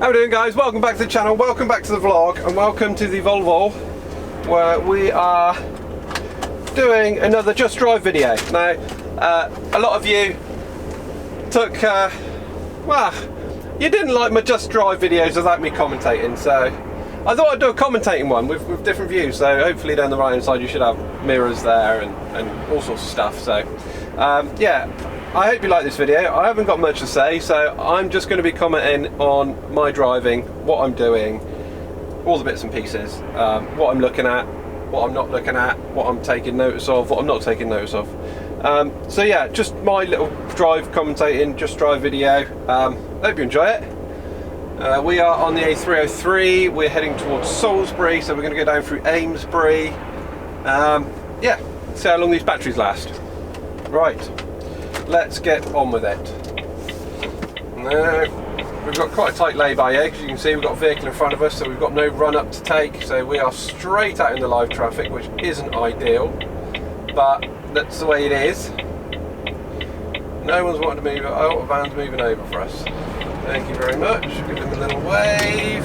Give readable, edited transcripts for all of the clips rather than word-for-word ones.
How are we doing, guys? Welcome back to the channel, welcome back to the vlog, and welcome to the Volvo, where we are doing another Just Drive video. Now, a lot of you took, well, you didn't like my Just Drive videos without me commentating, so I thought I'd do a commentating one with different views. So hopefully down the right hand side you should have mirrors there and all sorts of stuff. So yeah, I hope you like this video. I haven't got much to say, so I'm just going to be commenting on my driving, what I'm doing, all the bits and pieces, what I'm looking at, what I'm not looking at, what I'm taking notice of, what I'm not taking notice of. So yeah, just my little drive commentating, Just Drive video. Hope you enjoy it. We are on the A303, we're heading towards Salisbury, so we're going to go down through Amesbury. Yeah, see how long these batteries last. Right, let's get on with it. Now, we've got quite a tight lay-by here, because you can see we've got a vehicle in front of us, so we've got no run-up to take, so we are straight out in the live traffic, which isn't ideal, but that's the way it is. No one's wanting to move, oh, a van's moving over for us. Thank you very much. Give him a little wave.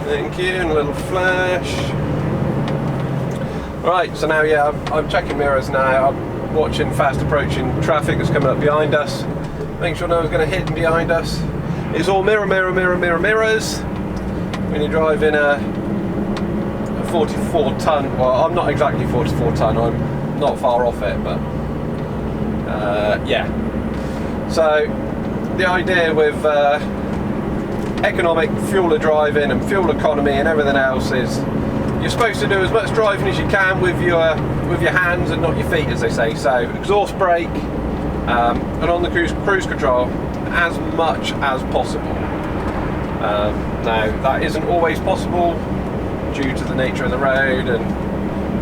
Thank you, and a little flash. Right, so now, yeah, I'm checking mirrors now. I'm watching fast approaching traffic that's coming up behind us. Making sure no one's going to hit behind us. It's all mirrors. When you're driving a 44 ton, well, I'm not exactly 44 ton, I'm not far off it, but yeah. So the idea with economic fuel driving and fuel economy and everything else is you're supposed to do as much driving as you can with your hands and not your feet, as they say. So exhaust brake and on the cruise control as much as possible. Now that isn't always possible due to the nature of the road and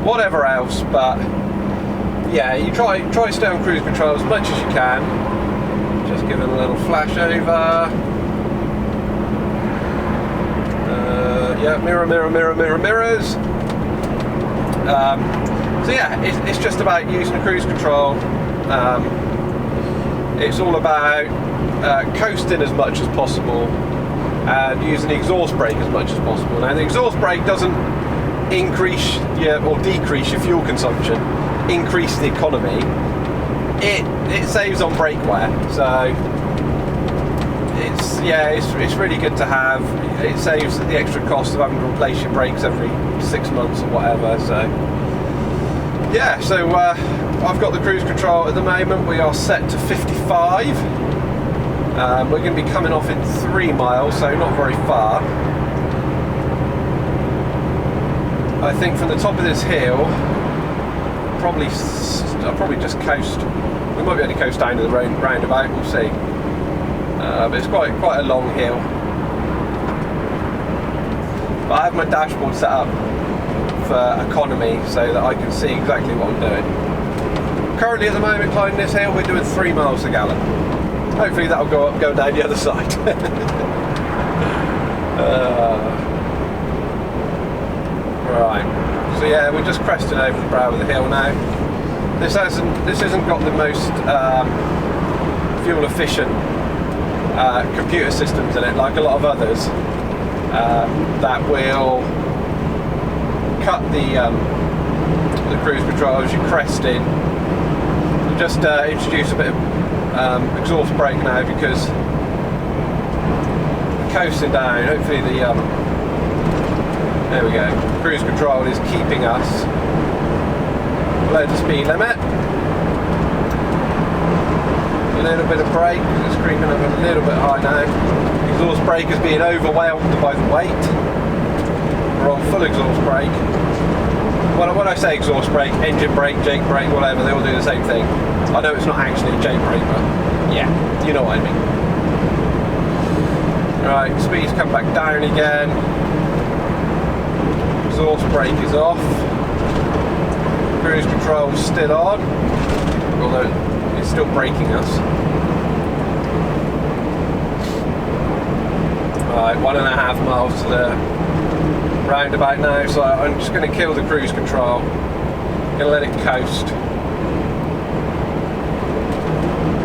whatever else, but yeah, you try to stay on cruise control as much as you can. Just give it a little flash over. Yeah, mirrors. So yeah, it's just about using the cruise control. It's all about coasting as much as possible and using the exhaust brake as much as possible. Now the exhaust brake doesn't increase or decrease your fuel consumption, increase the economy. It saves on brake wear, so it's really good to have. It saves the extra cost of having to replace your brakes every 6 months or whatever. So yeah, so I've got the cruise control at the moment. We are set to 55. We're going to be coming off in 3 miles, so not very far. I think from the top of this hill, I'll probably just coast. We might be able to coast down to the roundabout, we'll see. But it's quite a long hill. But I have my dashboard set up for economy so that I can see exactly what I'm doing. Currently at the moment climbing this hill, we're doing 3 miles a gallon. Hopefully that'll go down the other side. Right. So yeah, we're just cresting over the brow of the hill now. This hasn't got the most fuel efficient computer systems in it, like a lot of others that will cut the cruise control as you crest in. We'll just introduce a bit of exhaust brake now because coasting down. Hopefully there we go. Cruise control is keeping us below the speed limit. A little bit of brake, it's creeping up a little bit high now. Exhaust brake is being overwhelmed by the weight. We're on full exhaust brake. Well, when I say exhaust brake, engine brake, Jake brake, whatever, they all do the same thing. I know it's not actually a Jake brake, but yeah, you know what I mean. Right, speed's come back down again. Exhaust brake is off. Cruise control still on, although it's still braking us. Right, 1.5 miles to the roundabout now, so I'm just going to kill the cruise control. Going to let it coast.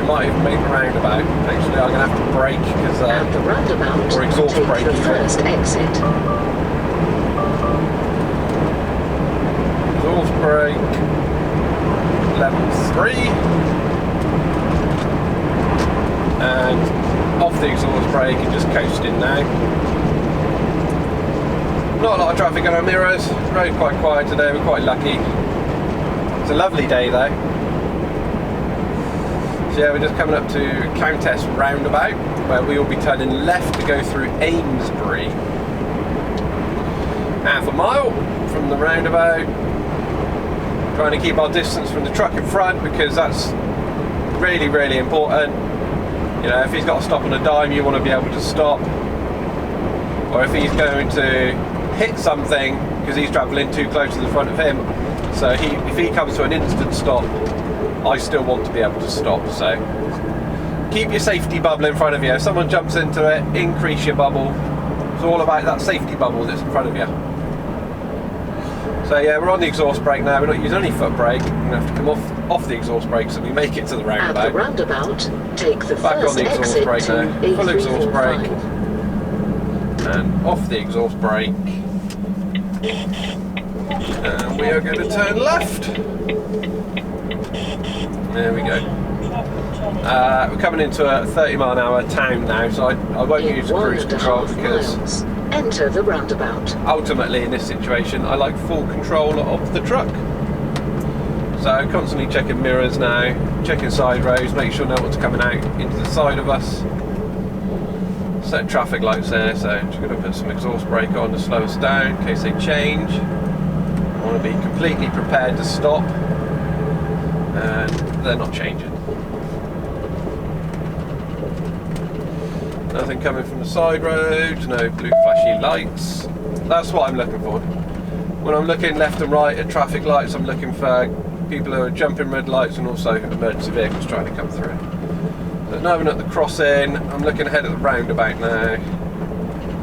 We might even make the roundabout. Actually, I'm going to have to brake because at the roundabout, or exhaust take brake. the first exit. Exhaust brake, level 3, and off the exhaust brake and just coasting now. Not a lot of traffic on our mirrors. Road quite quiet today. We're quite lucky. It's a lovely day though. So yeah, we're just coming up to Countess roundabout, where we will be turning left to go through Amesbury. Half a mile from the roundabout. Trying to keep our distance from the truck in front because that's really, really important. You know, if he's got to stop on a dime, you want to be able to stop. Or if he's going to hit something because he's travelling too close to the front of him, so if he comes to an instant stop, I still want to be able to stop. So keep your safety bubble in front of you. If someone jumps into it, increase your bubble. It's all about that safety bubble that's in front of you. So yeah, we're on the exhaust brake now. We're not using any foot brake. We're going to have to come off the exhaust brake so we make it to the roundabout. At the roundabout, take the back first on the exhaust exit brake to now. Full exhaust brake. A345. And off the exhaust brake. And we are going to turn left. There we go. We're coming into a 30-mile-an-hour town now, so I won't use cruise control because enter the roundabout. Ultimately in this situation I like full control of the truck. So constantly checking mirrors now, checking side roads, make sure no one's coming out into the side of us. Set traffic lights there, so I'm just going to put some exhaust brake on to slow us down in case they change. I want to be completely prepared to stop, and they're not changing. Nothing coming from the side roads, no blue flashy lights. That's what I'm looking for. When I'm looking left and right at traffic lights, I'm looking for people who are jumping red lights and also emergency vehicles trying to come through. So now I'm at the crossing, I'm looking ahead at the roundabout now.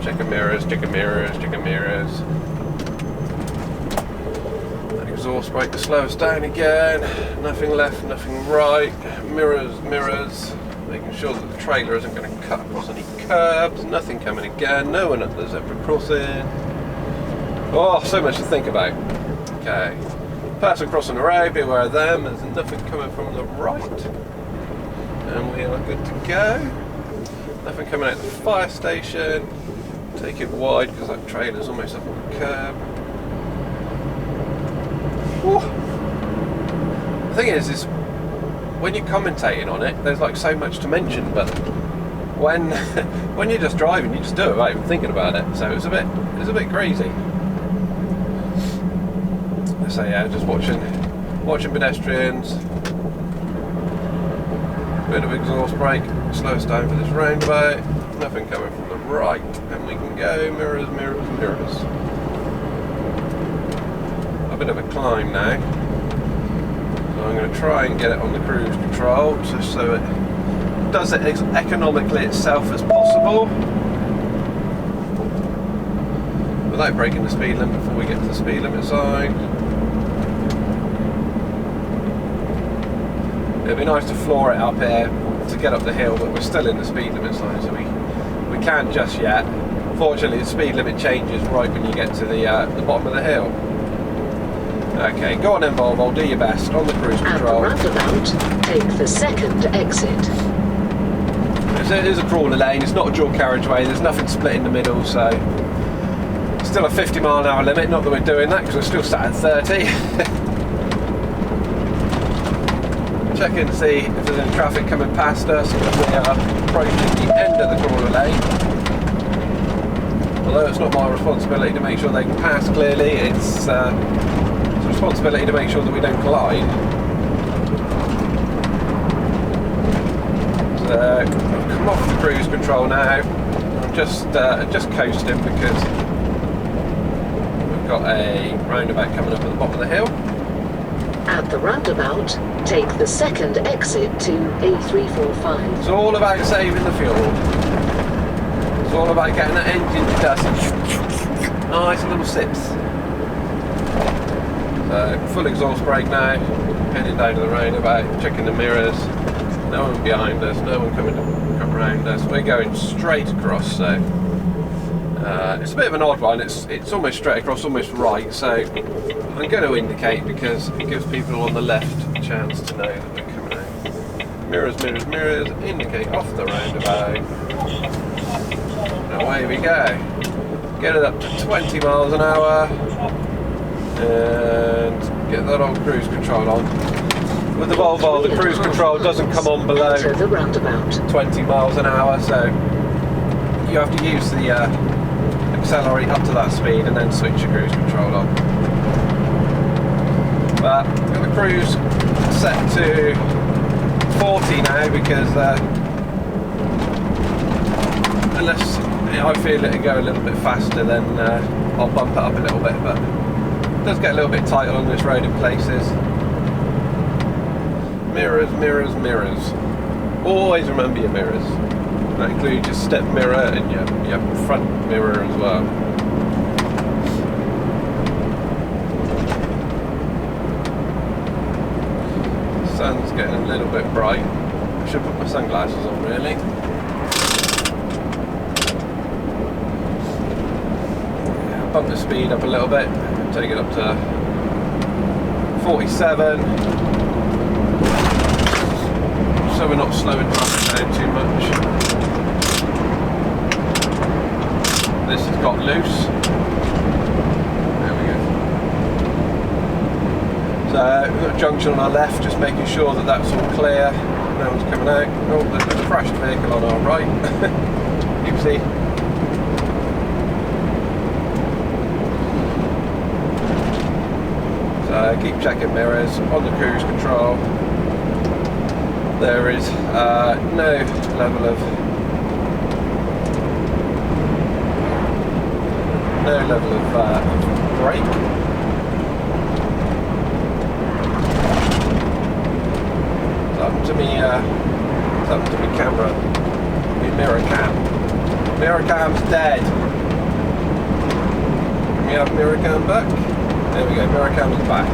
Checking mirrors, checking mirrors, checking mirrors. That exhaust brake to slow us down again. Nothing left, nothing right. Mirrors, mirrors. Making sure that the trailer isn't going to cut across any curbs. Nothing coming again. No one at the zebra crossing. Oh, so much to think about. Okay. Person crossing the road, be aware of them. There's nothing coming from the right. And we are good to go. Nothing coming out of the fire station. Take it wide because that trailer's almost up on the curb. Whew. The thing is when you're commentating on it, there's like so much to mention, but when you're just driving, you just do it without even thinking about it. So it's a bit crazy. So yeah, just watching pedestrians. Bit of exhaust brake, slow us down for this roundabout. Nothing coming from the right, and we can go mirrors, mirrors, mirrors. A bit of a climb now. So I'm going to try and get it on the cruise control, just so it does it as economically itself as possible, without breaking the speed limit before we get to the speed limit sign. It'd be nice to floor it up here to get up the hill, but we're still in the speed limit sign, so we can't just yet. Fortunately, the speed limit changes right when you get to the bottom of the hill. Okay, go on then, Volvo, do your best on the cruise control. At the roundabout, take the second exit. It is a crawler lane, it's not a dual carriageway, there's nothing split in the middle, so still a 50-mile-an-hour limit, not that we're doing that because we're still sat at 30. Checking to see if there's any traffic coming past us. We are approaching the end of the crawler lane. Although it's not my responsibility to make sure they can pass clearly, it's a responsibility to make sure that we don't collide. So I've come off the cruise control now. I'm just coasting because we've got a roundabout coming up at the bottom of the hill. At the roundabout, take the second exit to A345. It's all about saving the fuel. It's all about getting that engine to dust. Nice little sips. So, full exhaust brake now. Heading down to the roundabout, checking the mirrors. no one behind us, no one coming around us. We're going straight across, so it's a bit of an odd one. It's almost straight across, almost right. So I'm going to indicate because it gives people on the left a chance to know that we're coming out. Mirrors, mirrors, mirrors. Indicate off the roundabout. And away we go. Get it up to 20 miles an hour, and get that old cruise control on. With the Volvo, the cruise control doesn't come on below 20 miles an hour, so you have to use the accelerate up to that speed and then switch your cruise control on. But I've got the cruise set to 40 now because unless I feel it to go a little bit faster, then I'll bump it up a little bit, but it does get a little bit tight on this road in places. Mirrors, mirrors, mirrors. Always remember your mirrors. That includes your step mirror and your front mirror as well. The sun's getting a little bit bright. I should put my sunglasses on really. Bump the speed up a little bit, take it up to 47, so we're not slowing traffic down too much. This has got loose. There we go. So we've got a junction on our left, just making sure that that's all clear, no one's coming out. Oh, there's a crashed vehicle on our right. Oopsie. Keep checking mirrors on the cruise control. There is no level of brake. It's up to me. It's up to me camera. My mirror cam. Mirror cam's dead. Can we have mirror cam back? There we go, mirror cam is back.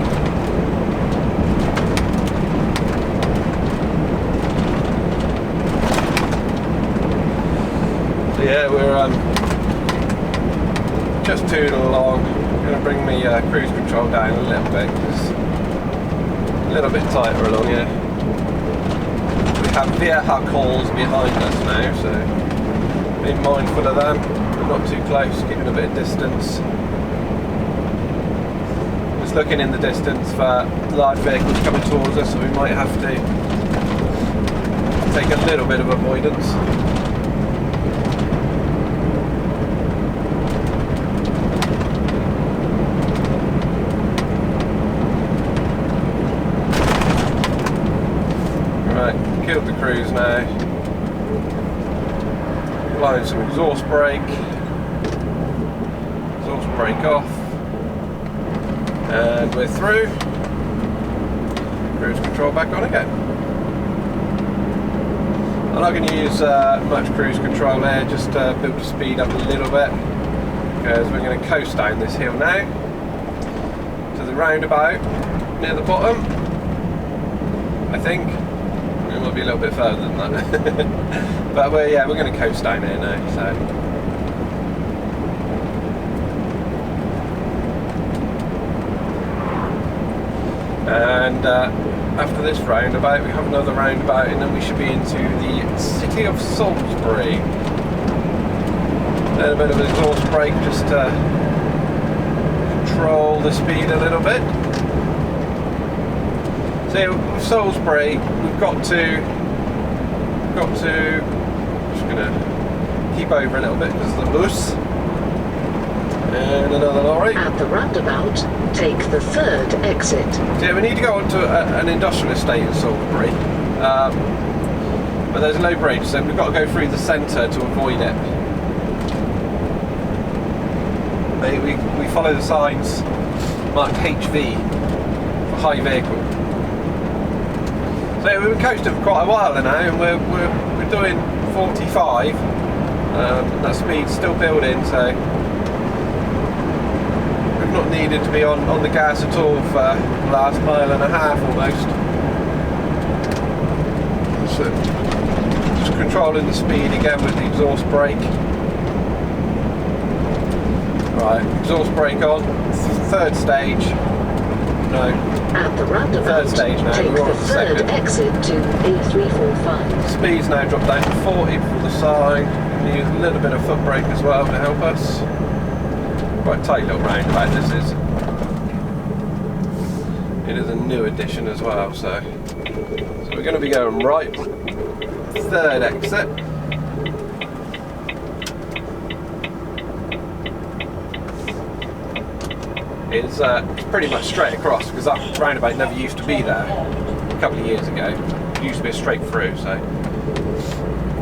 So yeah, we're just tooling along. I'm going to bring my cruise control down a little bit, because a little bit tighter along here. We have vehicles behind us now, so be mindful of them. We're not too close, keeping a bit of distance. Looking in the distance for large vehicles coming towards us, so we might have to take a little bit of avoidance. Right, killed the cruise now. Applying some exhaust brake. Exhaust brake off. And we're through. Cruise control back on again. I'm not going to use much cruise control there, just build the speed up a little bit, because we're going to coast down this hill now to the roundabout near the bottom. I think it might be a little bit further than that, but we're going to coast down here now. So. And after this roundabout we have another roundabout, and then we should be into the city of Salisbury. Then a bit of an exhaust brake just to control the speed a little bit. So with Salisbury we've got to just going to keep over a little bit because of the bus. And another lorry. At the roundabout, take the third exit. So yeah, we need to go onto an industrial estate in Salisbury, but there's a low bridge, so we've got to go through the centre to avoid it. We follow the signs marked HGV for high vehicle. So we've been coasting for quite a while now, and we're doing 45. That speed's still building, so not needed to be on the gas at all for the last mile and a half almost. So just controlling the speed again with the exhaust brake. Right, exhaust brake on. Third stage. No. At the roundabout, Third stage now. take We're on the the third second. exit to A345. Speed's now dropped down to 40 for the sign. We use a little bit of foot brake as well to help us. Quite a tight little roundabout this is. It is a new addition as well, so we're going to be going right. Third exit. It's pretty much straight across because that roundabout never used to be there a couple of years ago. It used to be a straight through, so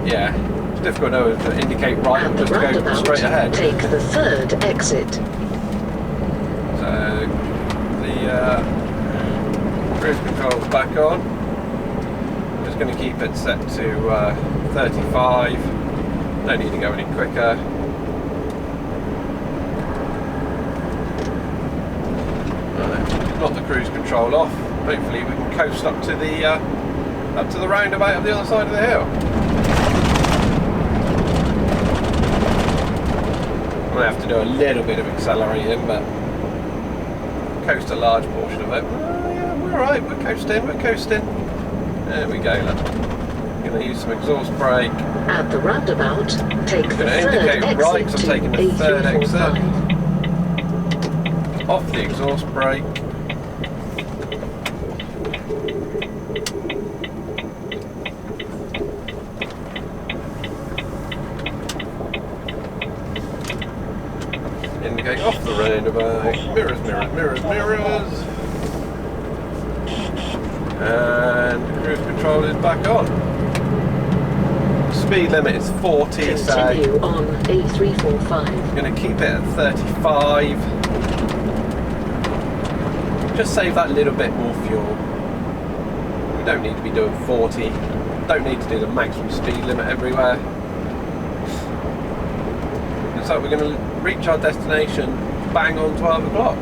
yeah, it's difficult to indicate right At or the just to go roundabout, straight ahead. take the third exit. So the cruise control is back on. Just going to keep it set to 35. Don't need to go any quicker. Not the cruise control off. Hopefully we can coast up to the roundabout on the other side of the hill. I'm gonna have to do a little bit of accelerating, but coast a large portion of it. Yeah, we're alright. We're coasting. We're coasting. There we go. Look. Gonna use some exhaust brake. At the roundabout, take the Gonna third indicate right, exit so I'm to taking the third exit. A345. Off the exhaust brake. Indicate off the roundabout. Mirrors, mirrors, mirrors, mirrors. And the cruise control is back on. Speed limit is 40, so Continue on A345. I'm going to keep it at 35. Just save that little bit more fuel. We don't need to be doing 40. Don't need to do the maximum speed limit everywhere. So we're going to reach our destination bang on 12 o'clock.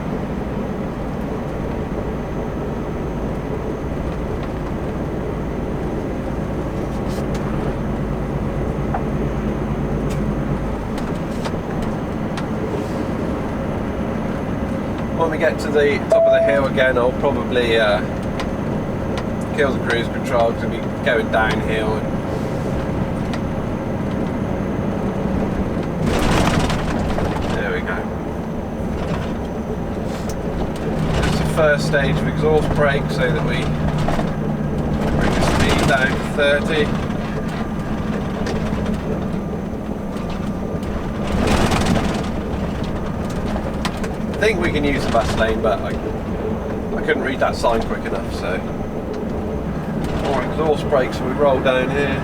When we get to the top of the hill again, I'll probably kill the cruise control because we'll be going downhill. There we go. It's the first stage of exhaust brake so that we bring the speed down to 30. I think we can use the bus lane, but I couldn't read that sign quick enough, so more exhaust brakes, so we roll down here,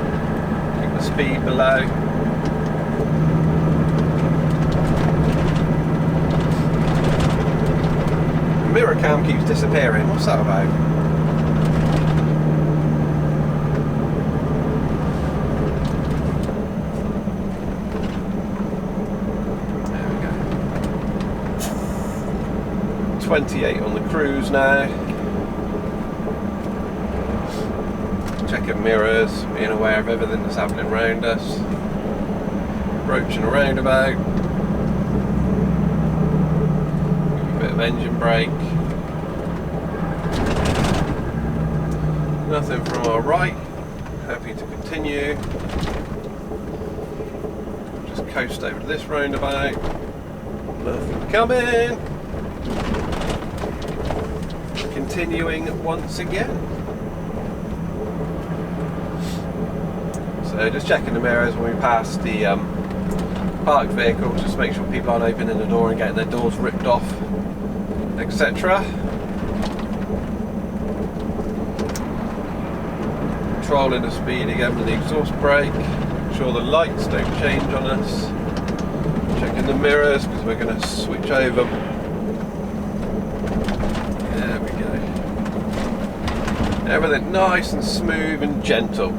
keep the speed below. The mirror cam keeps disappearing. What's that about? There we go. 28 on the cruise now. Checking mirrors, being aware of everything that's happening around us. Approaching a roundabout. A bit of engine brake. Nothing from our right. Happy to continue. Just coast over to this roundabout. Nothing coming. Continuing once again. So just checking the mirrors when we pass the parked vehicles, just to make sure people aren't opening the door and getting their doors ripped off, etc. Controlling the speed again with the exhaust brake. Make sure the lights don't change on us. Checking the mirrors because we're going to switch over. There we go. Everything nice and smooth and gentle.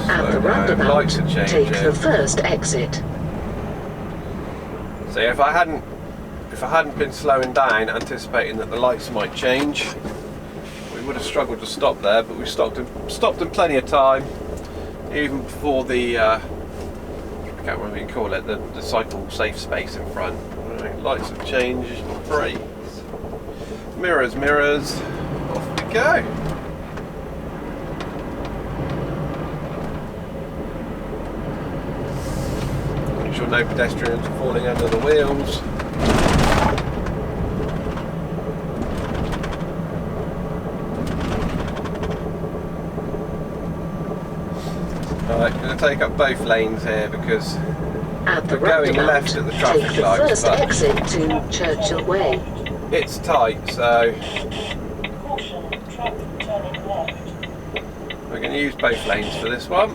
At the roundabout, take the first exit. So if I hadn't if I hadn't been slowing down, anticipating that the lights might change, we would have struggled to stop there, but we stopped in plenty of time, even before the, I can't remember what you call it, the cycle safe space in front. Right, lights have changed, brakes, mirrors, off we go. Make sure no pedestrians are falling under the wheels. Right, I'm going to take up both lanes here because we're going left at the traffic lights, but exit to Churchill Way. It's tight, so we're going to use both lanes for this one.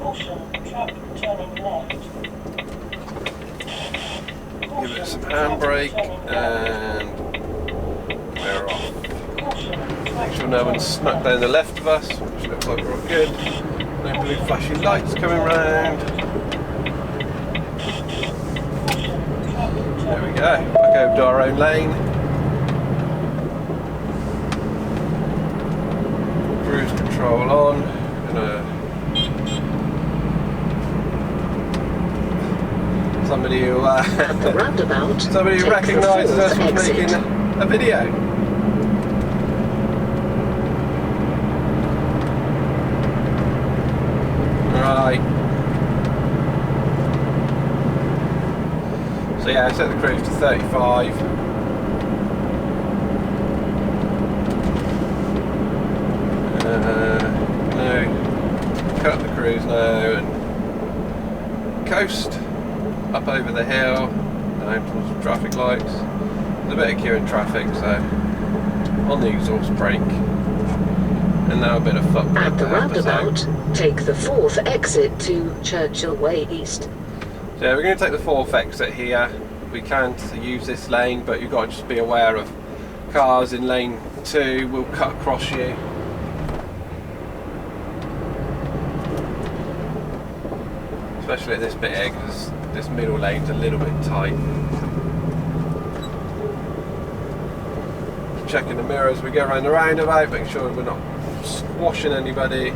Give it some handbrake and we're off. Make sure no one's snuck down the left of us, which looks like we're all good. No blue flashing lights coming round. There we go, back over to our own lane. Cruise control on. Somebody who recognises us was making a video. Right. So yeah, I set the cruise to 35. No, cut the cruise now and coast up over the hill, down towards the traffic lights. There's a bit of queue in traffic, so on the exhaust brake. And now a bit of footbrake. At the roundabout, take the 4th exit to Churchill Way East. So yeah, we're going to take the 4th exit here. We can't use this lane, but you've got to just be aware of cars in lane 2 will cut across you. Especially at this bit here, because this middle lane's a little bit tight. Checking the mirror as we go around the roundabout, making sure we're not squashing anybody.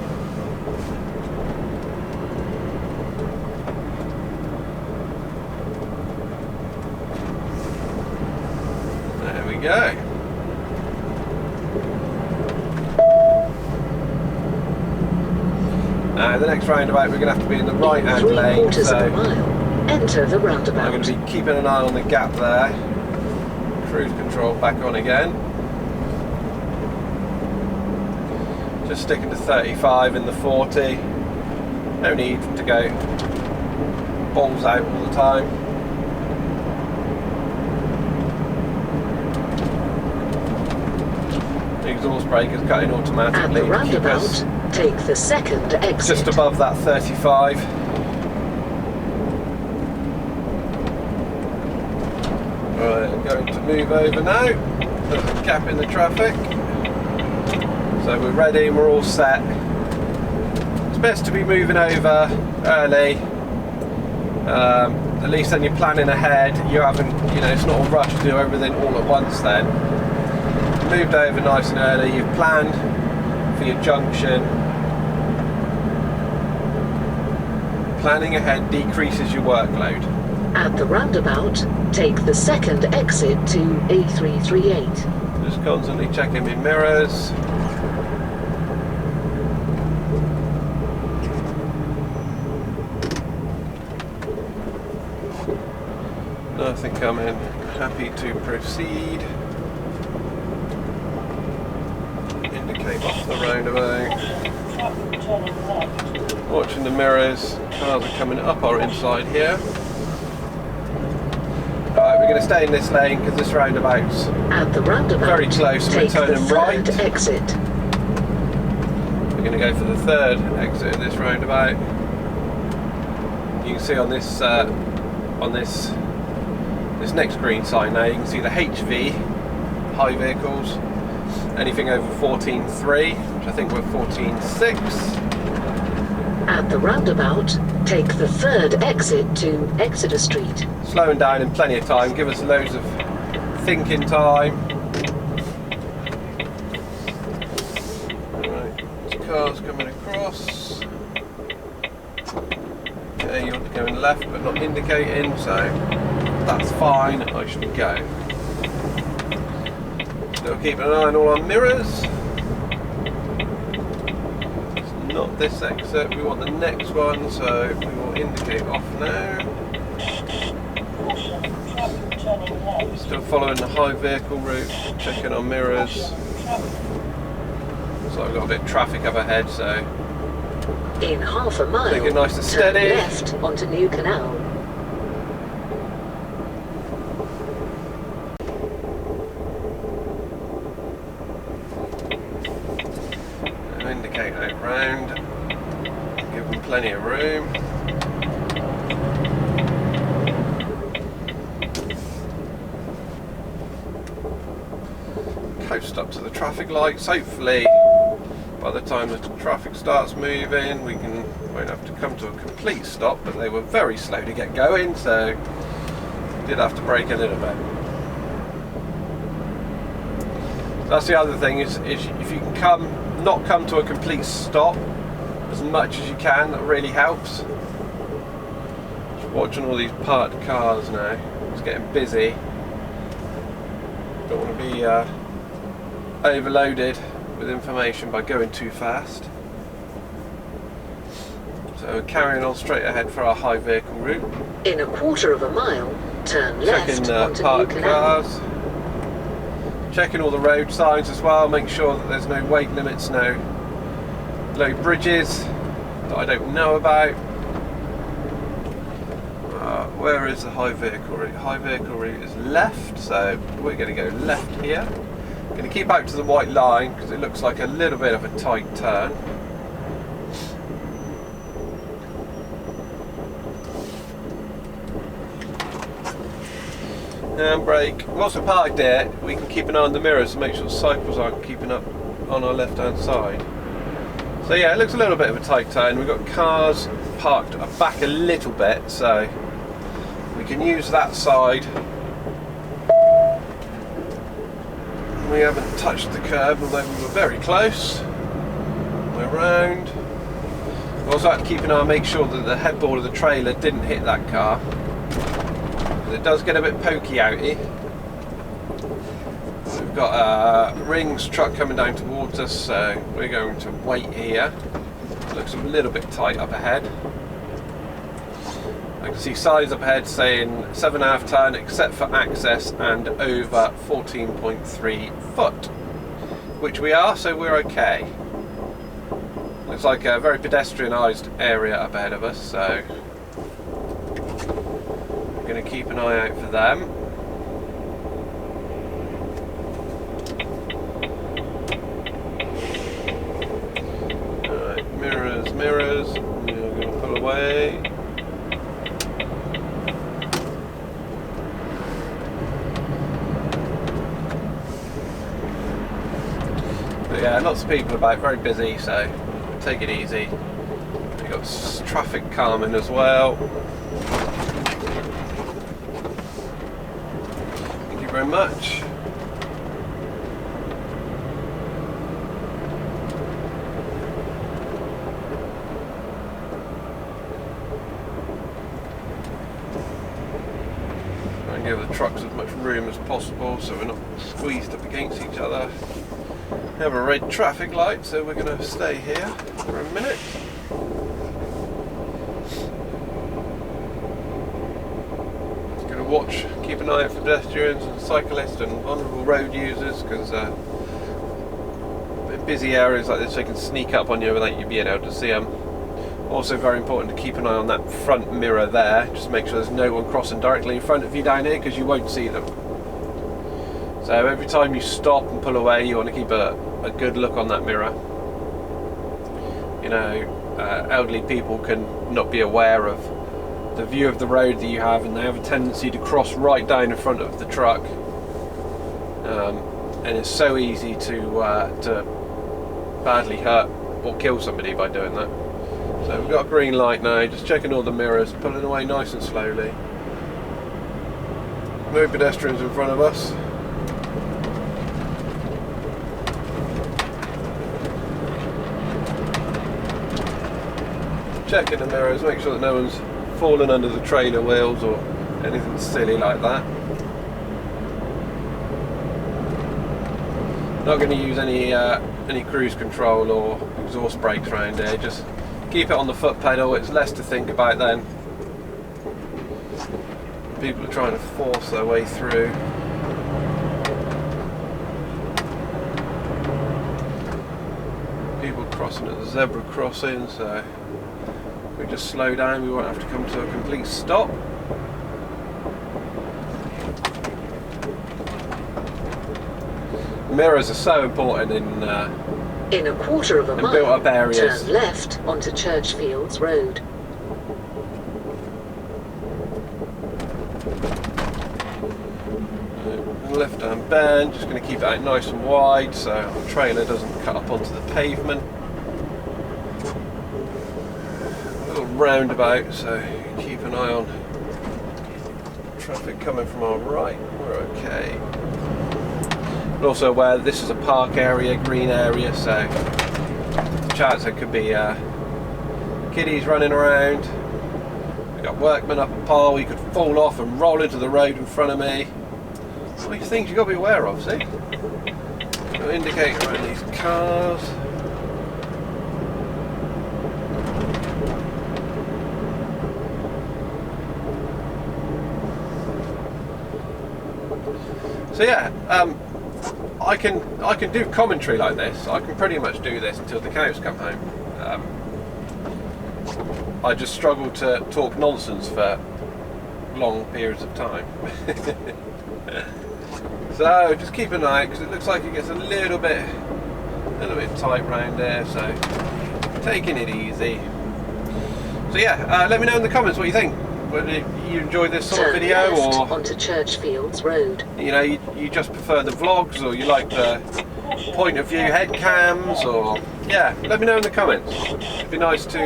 There we go. Now the next roundabout we're going to have to be in the right hand lane, so enter the roundabout. I'm going to be keeping an eye on the gap there. Cruise control back on again. Just sticking to 35 in the 40. No need to go balls out all the time. The exhaust brake is cutting automatically. At the roundabout, take the 2nd exit. Just above that 35. Right, I'm going to move over now. There's a gap in the traffic. So we're ready, we're all set. It's best to be moving over early. At least then you're planning ahead. You haven't, it's not a rush to do everything all at once then. Moved over nice and early, you've planned for your junction. Planning ahead decreases your workload. At the roundabout, take the 2nd exit to A338. Just constantly checking my mirrors. Nothing coming. Happy to proceed. Indicate off the roundabout. Watching the mirrors. Cars are coming up our inside here. Alright, we're going to stay in this lane because this roundabout's very close. We're turning right. Exit. We're going to go for the 3rd exit of this roundabout. You can see on this this next green sign now, you can see the HV, high vehicles, anything over 14.3, which I think we're 14.6. At the roundabout, take the 3rd exit to Exeter Street. Slowing down in plenty of time, give us loads of thinking time. Right, there's cars coming across. Okay, you're going left but not indicating, so that's fine, I should go. Still keeping an eye on all our mirrors. It's not this exit, we want the next one, so we will indicate off now. Still following the high vehicle route, checking our mirrors. So I've got a bit of traffic up ahead, so in half a mile, take it nice and steady. turn left onto New Canal. And indicate out round. Give them plenty of room. Coast up to the traffic lights. Hopefully by the time the traffic starts moving we won't have to come to a complete stop, but they were very slow to get going, so did have to brake a little bit. That's the other thing, is if you can not come to a complete stop as much as you can, that really helps. Just watching all these parked cars now, it's getting busy. Don't want to be overloaded with information by going too fast. So carrying on straight ahead for our high vehicle route. In a quarter of a mile, turn Checking left onto New parked Canal. cars. Checking all the road signs as well, make sure that there's no weight limits, no low bridges that I don't know about. Where is the high vehicle route? High vehicle route is left, so we're going to go left here. Going to keep out to the white line because it looks like a little bit of a tight turn. And brake. Once we're parked there, we can keep an eye on the mirrors to make sure the cycles aren't keeping up on our left hand side. So yeah, it looks a little bit of a tight turn. We've got cars parked back a little bit, so we can use that side. We haven't touched the curb, although we were very close. We're round. We also had to keep an eye, make sure that the headboard of the trailer didn't hit that car. It does get a bit pokey outy. We've got a Rings truck coming down towards us, so we're going to wait here. It looks a little bit tight up ahead. I can see signs up ahead saying 7.5 tonne except for access and over 14.3 foot, which we are, so we're okay. Looks like a very pedestrianised area up ahead of us, so we're going to keep an eye out for them. Alright, mirrors, mirrors, we're going to pull away. But yeah, lots of people about, very busy, so take it easy. We've got traffic calming as well. Thank you very much. Try and give the trucks as much room as possible so we're not squeezed up against each other. We have a red traffic light, so we're going to stay here for a minute. Going to watch, keep an eye out for pedestrians and cyclists and vulnerable road users, because in busy areas like this they can sneak up on you without you being able to see them. Also very important to keep an eye on that front mirror there, just make sure there's no one crossing directly in front of you down here, because you won't see them. So every time you stop and pull away, you want to keep a good look on that mirror. You know, elderly people can not be aware of the view of the road that you have, and they have a tendency to cross right down in front of the truck. And it's so easy to badly hurt or kill somebody by doing that. So we've got a green light now, just checking all the mirrors, pulling away nice and slowly. No pedestrians in front of us. Checking the mirrors, make sure that no one's fallen under the trailer wheels or anything silly like that. Not going to use any cruise control or exhaust brakes around here, just keep it on the foot pedal, it's less to think about then. People are trying to force their way through. People crossing at the zebra crossing, so if we just slow down we won't have to come to a complete stop. Mirrors are so important in a quarter of a mile, built-up areas. turn left onto Churchfields Road. Left-hand bend, just going to keep it out nice and wide so the trailer doesn't cut up onto the pavement. A little roundabout, so you can keep an eye on traffic coming from our right. We're okay. But also aware that this is a park area, green area, so the chance there could be kiddies running around. We've got workmen up a pole, you could fall off and roll into the road in front of me. All these things you've got to be aware of, see? Got indicator around these cars. So yeah, I can do commentary like this. I can pretty much do this until the cows come home. I just struggle to talk nonsense for long periods of time. So just keep an eye, because it looks like it gets a little bit tight round there. So taking it easy. So yeah, let me know in the comments what you think. Whether you enjoy this sort of video, or onto Churchfields Road. You know, you just prefer the vlogs, or you like the point of view head cams, or yeah, let me know in the comments. It'd be nice to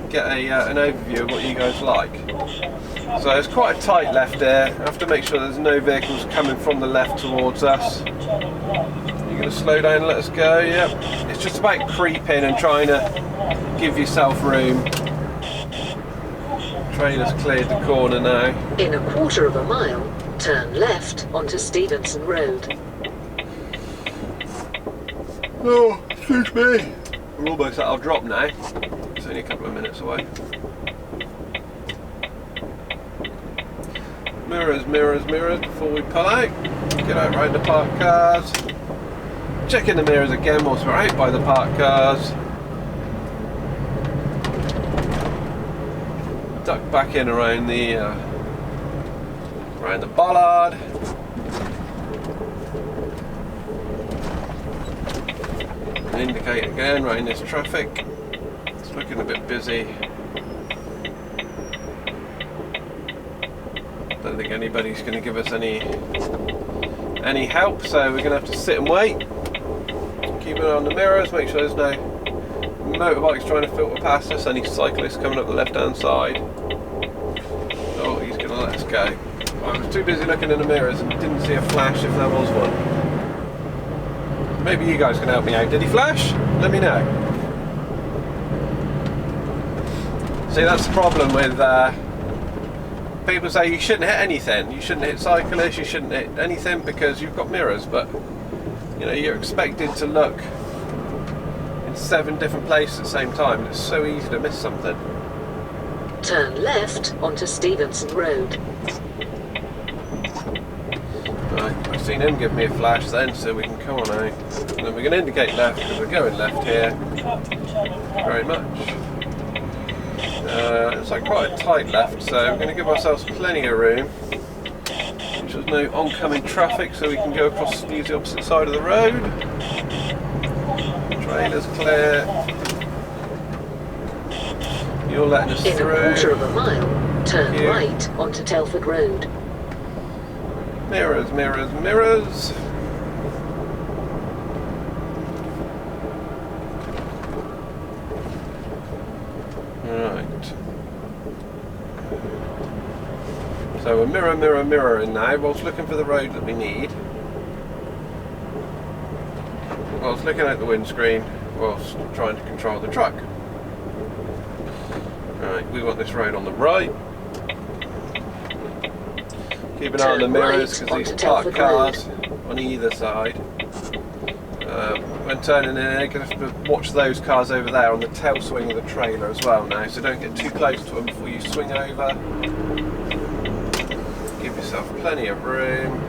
get an overview of what you guys like. So it's quite a tight left there. I have to make sure there's no vehicles coming from the left towards us. You're going to slow down and let us go? Yep. It's just about creeping and trying to give yourself room. Trailer's cleared the corner now. In a quarter of a mile, turn left onto Stevenson Road. Oh, excuse me. We're almost at our drop now. It's only a couple of minutes away. Mirrors, mirrors, mirrors before we pull out. Get out right the parked cars. Checking the mirrors again whilst we're out by the parked cars. Duck back in around the bollard. And indicate again around this traffic. It's looking a bit busy. Don't think anybody's going to give us any help, so we're going to have to sit and wait. Keep an eye on the mirrors, make sure there's no motorbikes trying to filter past us, any cyclists coming up the left hand side. Oh, he's going to let us go. I was too busy looking in the mirrors and didn't see a flash if there was one. Maybe you guys can help me out. Did he flash? Let me know. See, that's the problem with people say you shouldn't hit anything. You shouldn't hit cyclists, you shouldn't hit anything because you've got mirrors, but you know, you're expected to look in 7 different places at the same time. It's so easy to miss something. Turn left onto Stevenson Road. Right, I've seen him give me a flash then, so we can come on out. And then we're going to indicate left because we're going left here. Very much. It's like quite a tight left, so we're going to give ourselves plenty of room. There's no oncoming traffic, so we can go across and use the opposite side of the road. Trailer's clear. You're letting us through. In a quarter of a mile, turn right onto Telford Road. Mirrors, mirrors, mirrors. Right. So we're mirroring now, whilst looking for the road that we need. Whilst looking at the windscreen, whilst trying to control the truck. Right, we want this road on the right. Keep an eye on the Turn mirrors right because these onto parked Telford cars on either side. When turning in, you're going to have to watch those cars over there on the tail swing of the trailer as well now, so don't get too close to them before you swing over. Give yourself plenty of room.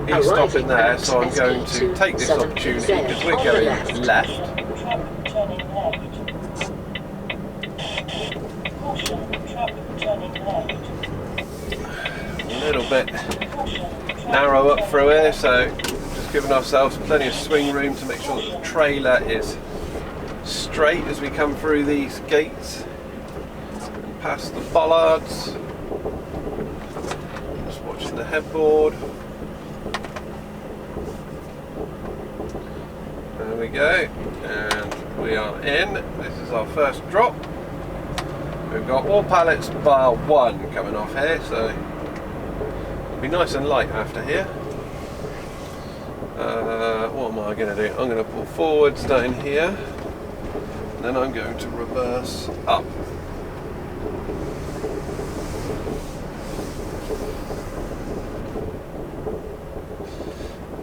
He's stopping there, so I'm going to take this opportunity because we're going left. A little bit narrow up through here, so just giving ourselves plenty of swing room to make sure that the trailer is straight as we come through these gates and past the bollards. Just watching the headboard. There we go, and we are in. This is our first drop. We've got all pallets bar one coming off here, so it'll be nice and light after here. What am I going to do? I'm going to pull forwards down here, and then I'm going to reverse up.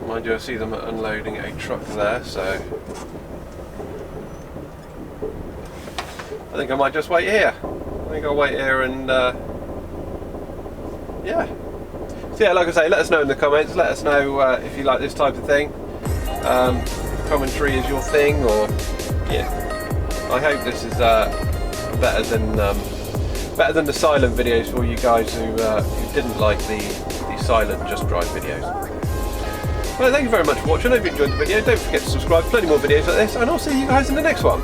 Mind you, I see them unloading a truck there, so I think I might just wait here. I think I'll wait here and yeah. So yeah, like I say, let us know in the comments. Let us know if you like this type of thing. Commentary is your thing, or yeah. I hope this is better than the silent videos for you guys who didn't like the silent just drive videos. Well, thank you very much for watching. I hope you enjoyed the video. Don't forget to subscribe. Plenty more videos like this, and I'll see you guys in the next one.